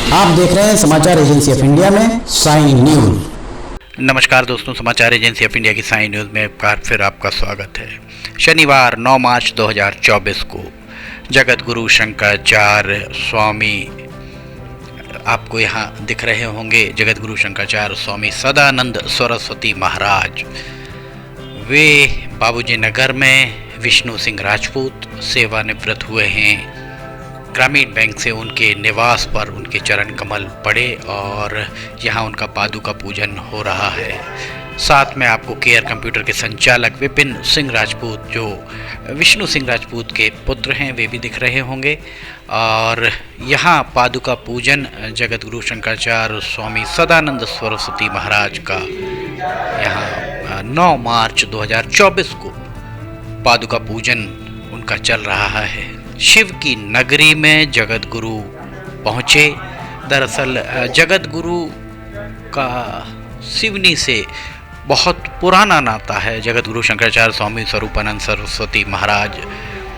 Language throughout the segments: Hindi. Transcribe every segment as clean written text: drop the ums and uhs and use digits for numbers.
आप देख रहे हैं समाचार एजेंसी ऑफ इंडिया में साई न्यूज। नमस्कार दोस्तों, समाचार एजेंसी ऑफ इंडिया की साई न्यूज़ में एक बार फिर आपका स्वागत है। शनिवार 9 मार्च 2024 को जगत गुरु शंकराचार्य स्वामी, आपको यहाँ दिख रहे होंगे, जगत गुरु शंकराचार्य स्वामी सदानंद सरस्वती महाराज, वे बाबूजी नगर में विष्णु सिंह राजपूत सेवानिवृत्त हुए हैं। ग्रामीण बैंक से उनके निवास पर उनके चरण कमल पड़े और यहाँ उनका पादुका पूजन हो रहा है। साथ में आपको केयर कंप्यूटर के संचालक विपिन सिंह राजपूत, जो विष्णु सिंह राजपूत के पुत्र हैं, वे भी दिख रहे होंगे। और यहाँ पादुका पूजन जगत गुरु शंकराचार्य स्वामी सदानंद सरस्वती महाराज का यहाँ 9 मार्च 2024 को पादुका पूजन उनका चल रहा है। शिव की नगरी में जगत गुरु पहुँचे। दरअसल जगत गुरु का सिवनी से बहुत पुराना नाता है। जगत गुरु शंकराचार्य स्वामी स्वरूपानंद सरस्वती महाराज,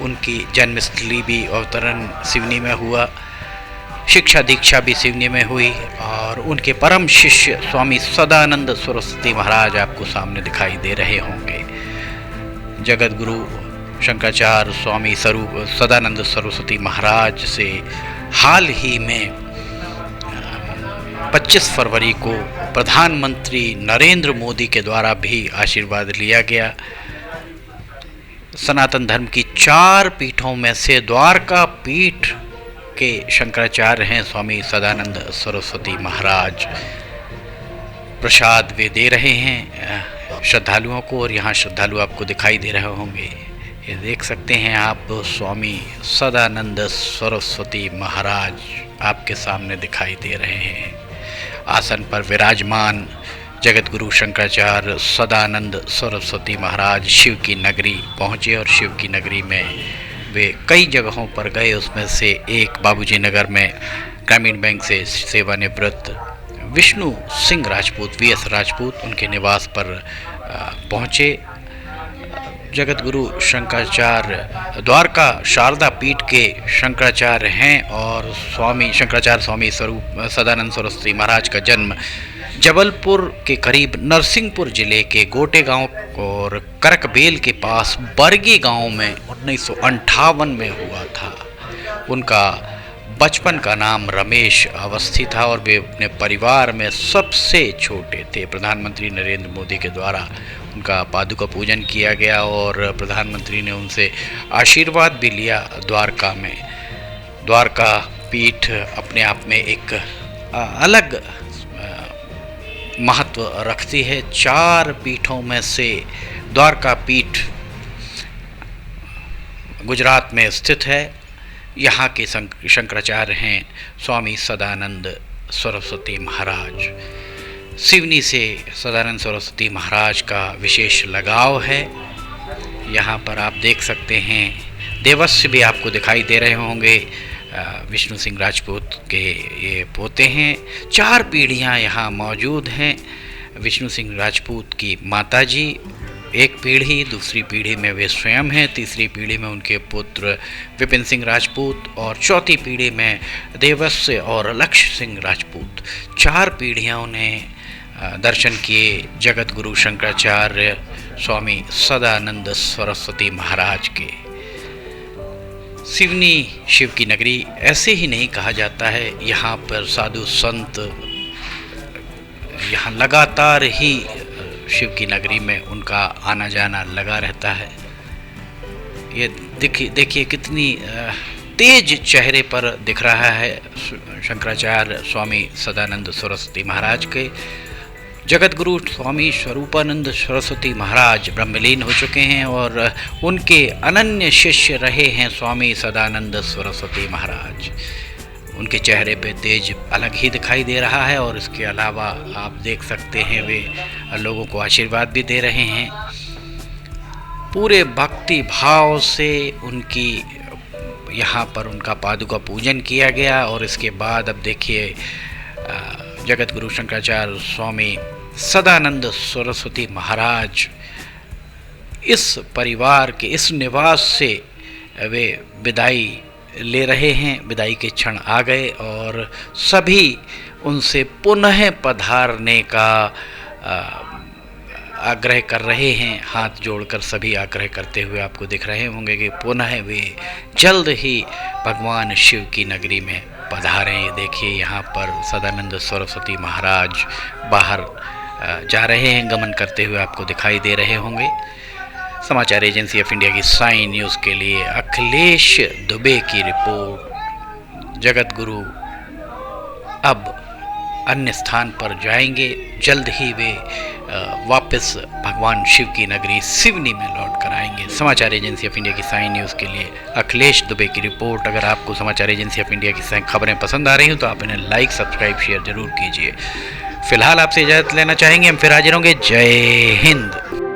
उनकी जन्मस्थली भी अवतरण सिवनी में हुआ, शिक्षा दीक्षा भी सिवनी में हुई और उनके परम शिष्य स्वामी सदानंद सरस्वती महाराज आपको सामने दिखाई दे रहे होंगे। जगत गुरु शंकराचार्य स्वामी सदानंद सरस्वती महाराज से हाल ही में 25 फरवरी को प्रधानमंत्री नरेंद्र मोदी के द्वारा भी आशीर्वाद लिया गया। सनातन धर्म की 4 पीठों में से द्वारका पीठ के शंकराचार्य हैं स्वामी सदानंद सरस्वती महाराज। प्रसाद वे दे रहे हैं श्रद्धालुओं को और यहाँ श्रद्धालु आपको दिखाई दे रहे होंगे। ये देख सकते हैं आप, स्वामी सदानंद सरस्वती महाराज आपके सामने दिखाई दे रहे हैं। आसन पर विराजमान जगत गुरु शंकराचार्य सदानंद सरस्वती महाराज शिव की नगरी पहुँचे और शिव की नगरी में वे कई जगहों पर गए। उसमें से एक बाबूजी नगर में ग्रामीण बैंक से सेवानिवृत्त विष्णु सिंह राजपूत, वीएस राजपूत, उनके निवास पर पहुँचे। जगत गुरु शंकराचार्य द्वारका शारदा पीठ के शंकराचार्य हैं और स्वामी शंकराचार्य स्वामी स्वरूप सदानंद सरस्वती महाराज का जन्म जबलपुर के करीब नरसिंहपुर जिले के गोटे गांव और करकबेल के पास बरगी गांव में 1958 में हुआ था। उनका बचपन का नाम रमेश अवस्थी था और वे अपने परिवार में सबसे छोटे थे। प्रधानमंत्री नरेंद्र मोदी के द्वारा उनका पादुका पूजन किया गया और प्रधानमंत्री ने उनसे आशीर्वाद भी लिया द्वारका में। द्वारका पीठ अपने आप में एक अलग महत्व रखती है। 4 पीठों में से द्वारका पीठ गुजरात में स्थित है। यहाँ के शंकराचार्य हैं स्वामी सदानंद सरस्वती महाराज। सिवनी से सदानंद सरस्वती महाराज का विशेष लगाव है। यहाँ पर आप देख सकते हैं देवस्य भी आपको दिखाई दे रहे होंगे, विष्णु सिंह राजपूत के ये पोते हैं। 4 पीढ़ियाँ यहाँ मौजूद हैं। विष्णु सिंह राजपूत की माताजी एक पीढ़ी, दूसरी पीढ़ी में वे स्वयं हैं, तीसरी पीढ़ी में उनके पुत्र विपिन सिंह राजपूत और चौथी पीढ़ी में देवस्य और लक्ष्य सिंह राजपूत। 4 पीढ़ियों ने दर्शन किए जगत गुरु शंकराचार्य स्वामी सदानंद सरस्वती महाराज के। सिवनी शिव की नगरी ऐसे ही नहीं कहा जाता है। यहाँ पर साधु संत यहाँ लगातार ही शिव की नगरी में उनका आना जाना लगा रहता है। ये देखिए कितनी तेज चेहरे पर दिख रहा है शंकराचार्य स्वामी सदानंद सरस्वती महाराज के। जगत गुरु स्वामी स्वरूपानंद सरस्वती महाराज ब्रह्मलीन हो चुके हैं और उनके अनन्य शिष्य रहे हैं स्वामी सदानंद सरस्वती महाराज। उनके चेहरे पे तेज अलग ही दिखाई दे रहा है और इसके अलावा आप देख सकते हैं वे लोगों को आशीर्वाद भी दे रहे हैं। पूरे भक्ति भाव से उनकी यहाँ पर उनका पादुका पूजन किया गया और इसके बाद अब देखिए जगत गुरु शंकराचार्य स्वामी सदानंद सरस्वती महाराज इस परिवार के इस निवास से वे विदाई ले रहे हैं। विदाई के क्षण आ गए और सभी उनसे पुनः पधारने का आग्रह कर रहे हैं। हाथ जोड़कर सभी आग्रह करते हुए आपको दिख रहे होंगे कि पुनः वे जल्द ही भगवान शिव की नगरी में पधारें। देखिए यहाँ पर सदानंद सरस्वती महाराज बाहर जा रहे हैं, गमन करते हुए आपको दिखाई दे रहे होंगे। समाचार एजेंसी ऑफ इंडिया की साई न्यूज़ के लिए अखिलेश दुबे की रिपोर्ट। जगत गुरु अब अन्य स्थान पर जाएंगे, जल्द ही वे वापस भगवान शिव की नगरी सिवनी में लौट कर आएंगे। समाचार एजेंसी ऑफ इंडिया की साई न्यूज़ के लिए अखिलेश दुबे की रिपोर्ट। अगर आपको समाचार एजेंसी ऑफ इंडिया की खबरें पसंद आ रही हो तो आप इन्हें लाइक, सब्सक्राइब, शेयर जरूर कीजिए। फिलहाल आपसे इजाज़त लेना चाहेंगे, हम फिर हाजिर होंगे। जय हिंद।